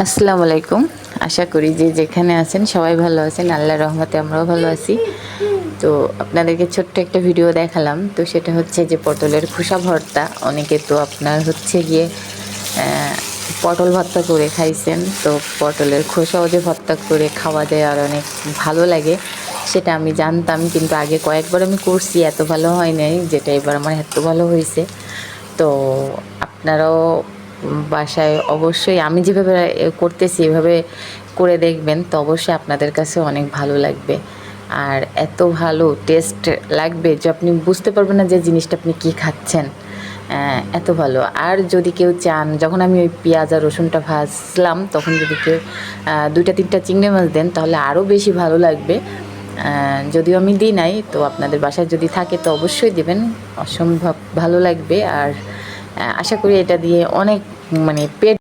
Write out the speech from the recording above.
আসসালামু আলাইকুম। আশা করি যে যেখানে আছেন সবাই ভালো আছেন। আল্লাহর রহমতে আমরাও ভালো আছি। তো আপনাদেরকে ছোট্ট একটা ভিডিও দেখালাম। তো সেটা হচ্ছে যে পটলের খোসা ভর্তা। অনেকে তো আপনার হচ্ছে গিয়ে অ্যা পটল ভর্তা করে খাইছেন। তো পটলের খোসাও যে ভর্তা করে খাওয়া যায় আর অনেক ভালো লাগে সেটা আমি জানতাম। কিন্তু আগে কয়েকবার আমি করছি, এত ভালো হয় নাই, যেটা এবার আমার এত ভালো হইছে। তো আপনারাও বাসায় অবশ্যই আমি যেভাবে করতেছি এভাবে করে দেখবেন, তো অবশ্যই আপনাদের কাছে অনেক ভালো লাগবে। আর এত ভালো টেস্ট লাগবে যে আপনি বুঝতে পারবেন না যে জিনিসটা আপনি কী খাচ্ছেন। এত ভালো। আর যদি কেউ চান, যখন আমি ওই পেঁয়াজ আর রসুনটা ভাজলাম তখন যদি কেউ ২টা ৩টা চিংড়ি মাছ দেন তাহলে আরও বেশি ভালো লাগবে। যদিও আমি দিই নাই, তো আপনাদের বাসায় যদি থাকে তো অবশ্যই দেবেন, অসম্ভব ভালো লাগবে। আর আশা করি এটা দিয়ে অনেক মানে পেট